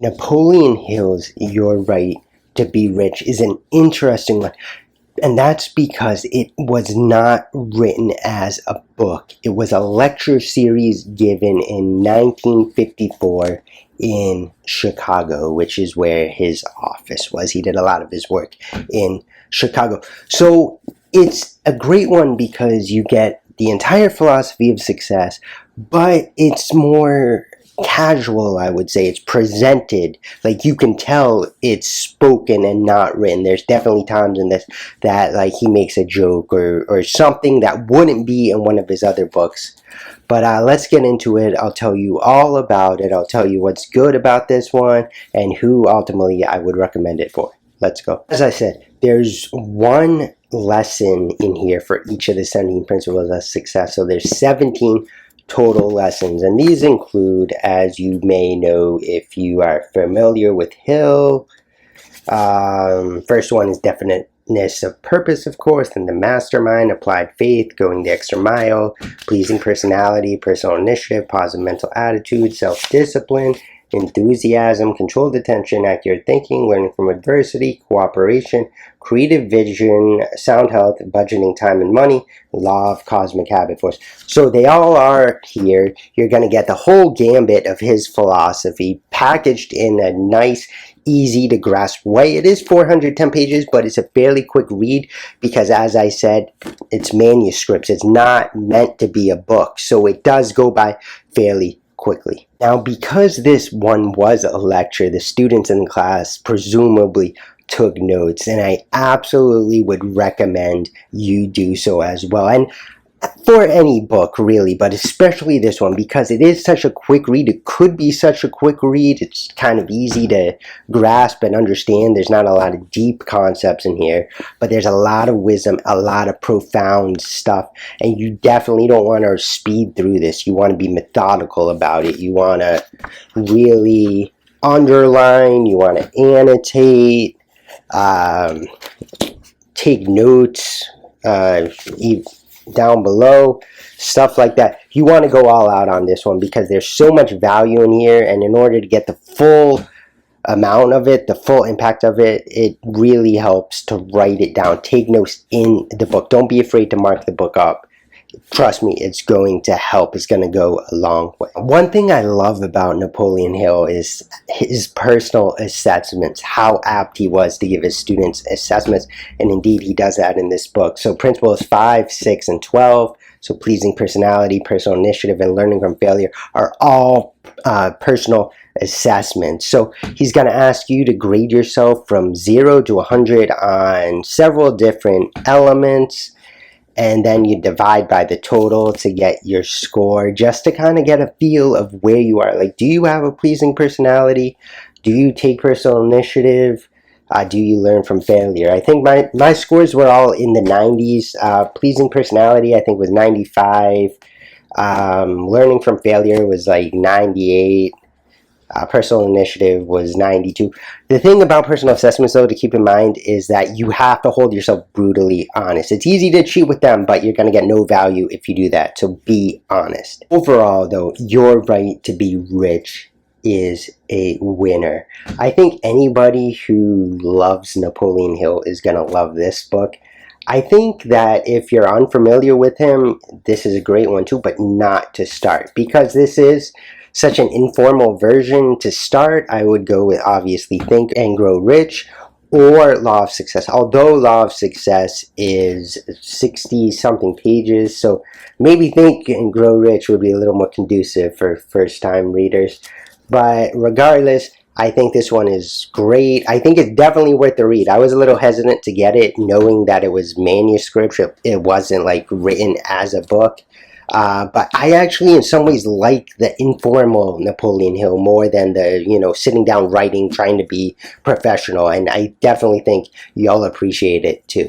Napoleon Hill's You're Right to Be Rich is an interesting one. And that's because it was not written as a book. It was a lecture series given in 1954 in Chicago, which is where his office was. He did a lot of his work in Chicago. So it's a great one because you get the entire philosophy of success, but it's more casual, I would say. It's presented like you can tell it's spoken and not written. There's definitely times in this that like he makes a joke or something that wouldn't be in one of his other books. But let's get into it. I'll tell you all about it. I'll tell you what's good about this one and who ultimately I would recommend it for. Let's go. As I said, there's one lesson in here for each of the 17 principles of success. So there's 17 total lessons, and these include, as you may know if you are familiar with Hill, first one is definiteness of purpose, of course, then the mastermind, applied faith, going the extra mile, pleasing personality, personal initiative, positive mental attitude, self-discipline, enthusiasm, controlled attention, accurate thinking, learning from adversity, cooperation, creative vision, sound health, budgeting time and money, law of cosmic habit force. So they all are here. You're going to get the whole gambit of his philosophy packaged in a nice, easy to grasp way. It is 410 pages, but it's a fairly quick read because, as I said, it's manuscripts. It's not meant to be a book, so it does go by fairly quickly. Now, because this one was a lecture, the students in the class presumably took notes, and I absolutely would recommend you do so as well. And for any book, really, but especially this one, because it is such a quick read. It could be such a quick read. It's kind of easy to grasp and understand. There's not a lot of deep concepts in here, but there's a lot of wisdom, a lot of profound stuff, and you definitely don't want to speed through this. You want to be methodical about it. You want to really underline. You want to annotate, take notes, down below, stuff like that. You want to go all out on this one because there's so much value in here, and in order to get the full amount of it, the full impact of it, it really helps to write it down. Take notes in the book. Don't be afraid to mark the book up. Trust me, it's going to help. It's going to go a long way. One thing I love about Napoleon Hill is his personal assessments, how apt he was to give his students assessments, and indeed he does that in this book. So principles 5, 6, and 12, so pleasing personality, personal initiative, and learning from failure are all personal assessments. So he's going to ask you to grade yourself from 0 to 100 on several different elements, and then you divide by the total to get your score, just to kind of get a feel of where you are. Like, do you have a pleasing personality? Do you take personal initiative? Do you learn from failure? I think my scores were all in the 90s. Pleasing personality, I think, was 95. Learning from failure was like 98. Personal initiative was 92. The thing about personal assessments, though, to keep in mind is that you have to hold yourself brutally honest. It's easy to cheat with them, but you're going to get no value if you do that. So be honest. Overall, though, You're Right to Be Rich is a winner. I think anybody who loves Napoleon Hill is going to love this book. I think that if you're unfamiliar with him, this is a great one too, but not to start, because this is such an informal version. To start, I would go with obviously Think and Grow Rich or Law of Success, although Law of Success is 60 something pages, so maybe Think and Grow Rich would be a little more conducive for first time readers. But regardless, I think this one is great. I think it's definitely worth the read. I was a little hesitant to get it, knowing that it was manuscript. It wasn't like written as a book. But I actually, in some ways, like the informal Napoleon Hill more than the, sitting down writing, trying to be professional. And I definitely think y'all appreciate it too.